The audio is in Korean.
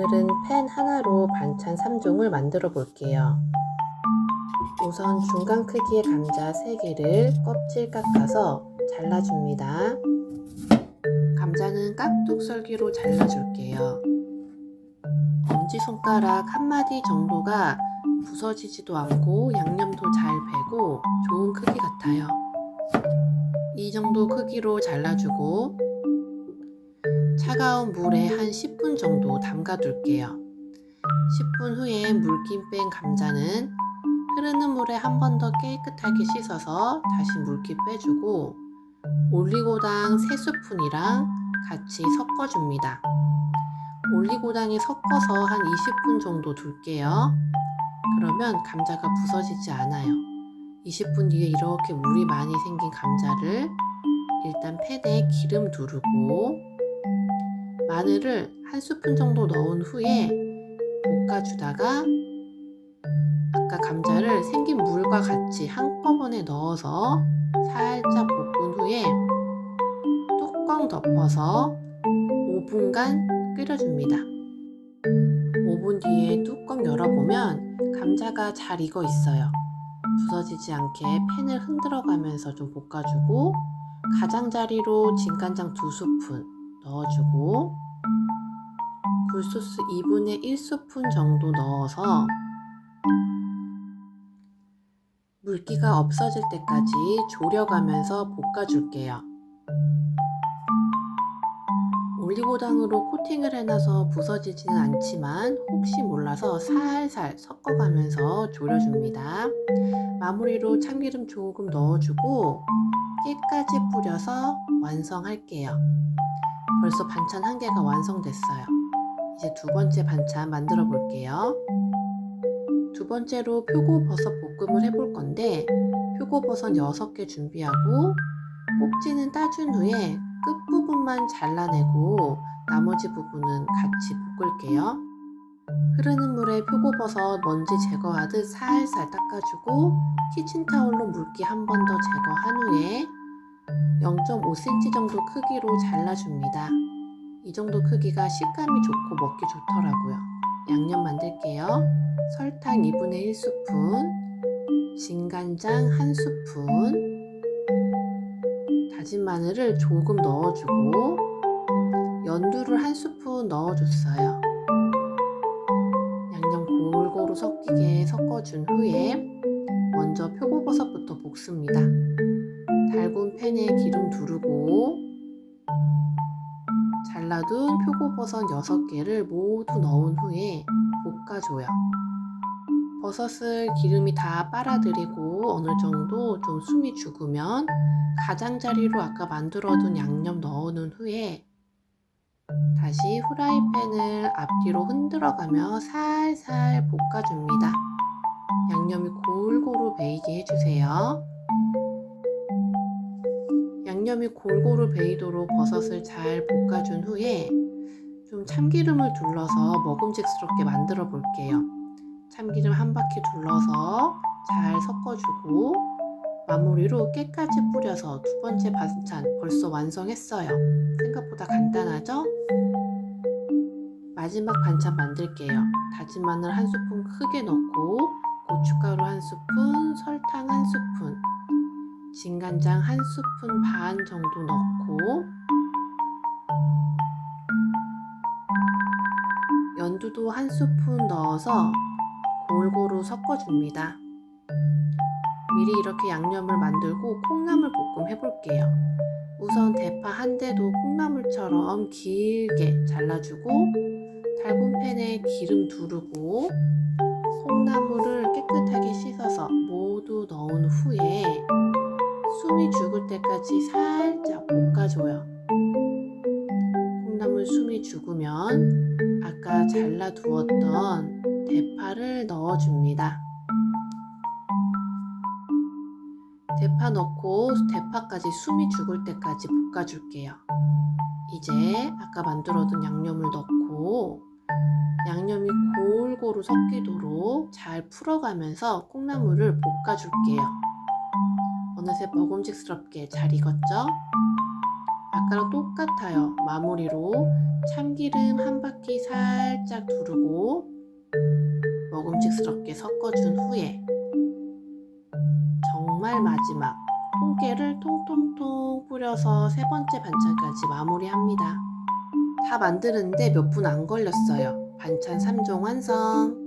오늘은 팬 하나로 반찬 3종을 만들어 볼게요. 우선 중간 크기의 감자 3개를 껍질 깎아서 잘라줍니다. 감자는 깍둑썰기로 잘라줄게요. 엄지손가락 1마디 정도가 부서지지도 않고 양념도 잘 배고 좋은 크기 같아요. 이 정도 크기로 잘라주고 차가운 물에 한 10분 정도 담가 둘게요. 10분 후에 물기 뺀 감자는 흐르는 물에 한 번 더 깨끗하게 씻어서 다시 물기 빼주고 올리고당 3스푼이랑 같이 섞어줍니다. 올리고당에 섞어서 한 20분 정도 둘게요. 그러면 감자가 부서지지 않아요. 20분 뒤에 이렇게 물이 많이 생긴 감자를 일단 팬에 기름 두르고 마늘을 1스푼 정도 넣은 후에 볶아주다가 아까 감자를 생긴 물과 같이 한꺼번에 넣어서 살짝 볶은 후에 뚜껑 덮어서 5분간 끓여줍니다. 5분 뒤에 뚜껑 열어보면 감자가 잘 익어 있어요. 부서지지 않게 팬을 흔들어 가면서 좀 볶아주고 가장자리로 진간장 2스푼 넣어주고 굴소스 2분의 1스푼 정도 넣어서 물기가 없어질 때까지 졸여가면서 볶아줄게요. 올리고당으로 코팅을 해놔서 부서지지는 않지만 혹시 몰라서 살살 섞어가면서 졸여줍니다. 마무리로 참기름 조금 넣어주고 깨까지 뿌려서 완성할게요. 벌써 반찬 1개가 완성됐어요. 이제 2번째 반찬 만들어 볼게요. 2번째로 표고버섯 볶음을 해볼 건데 표고버섯 6개 준비하고 꼭지는 따준 후에 끝부분만 잘라내고 나머지 부분은 같이 볶을게요. 흐르는 물에 표고버섯 먼지 제거하듯 살살 닦아주고 키친타올로 물기 한 번 더 제거한 후에 0.5cm 정도 크기로 잘라줍니다. 이 정도 크기가 식감이 좋고 먹기 좋더라고요. 양념 만들게요. 설탕 2분의 1스푼, 진간장 1스푼, 다진 마늘을 조금 넣어주고 연두를 1스푼 넣어줬어요. 양념 골고루 섞이게 섞어준 후에 먼저 표고버섯부터 볶습니다. 달군 팬에 기름 두르고 잘라둔 표고버섯 6개를 모두 넣은 후에 볶아줘요. 버섯을 기름이 다 빨아들이고 어느 정도 좀 숨이 죽으면 가장자리로 아까 만들어둔 양념 넣어놓은 후에 다시 후라이팬을 앞뒤로 흔들어가며 살살 볶아줍니다. 양념이 골고루 배이게 해주세요. 양념이 골고루 배이도록 버섯을 잘 볶아준 후에 좀 참기름을 둘러서 먹음직스럽게 만들어 볼게요. 참기름 한 바퀴 둘러서 잘 섞어주고 마무리로 깨까지 뿌려서 2번째 반찬 벌써 완성했어요. 생각보다 간단하죠? 마지막 반찬 만들게요. 다진 마늘 1스푼 크게 넣고 고춧가루 1스푼, 설탕 1스푼, 진간장 1스푼 반 정도 넣고 연두도 1스푼 넣어서 골고루 섞어줍니다. 미리 이렇게 양념을 만들고 콩나물 볶음 해볼게요. 우선 대파 한 대도 콩나물처럼 길게 잘라주고 달군 팬에 기름 두르고 콩나물을 깨끗하게 씻어서 모두 넣은 후에 숨이 죽을 때까지 살짝 볶아줘요. 콩나물 숨이 죽으면 아까 잘라두었던 대파를 넣어줍니다. 대파 넣고 대파까지 숨이 죽을 때까지 볶아줄게요. 이제 아까 만들어둔 양념을 넣고 양념이 골고루 섞이도록 잘 풀어가면서 콩나물을 볶아줄게요. 어느새 먹음직스럽게 잘 익었죠? 아까랑 똑같아요. 마무리로 참기름 한 바퀴 살짝 두르고 먹음직스럽게 섞어준 후에 정말 마지막 통깨를 통통통 뿌려서 세 번째 반찬까지 마무리합니다. 다 만드는데 몇 분 안 걸렸어요. 반찬 3종 완성!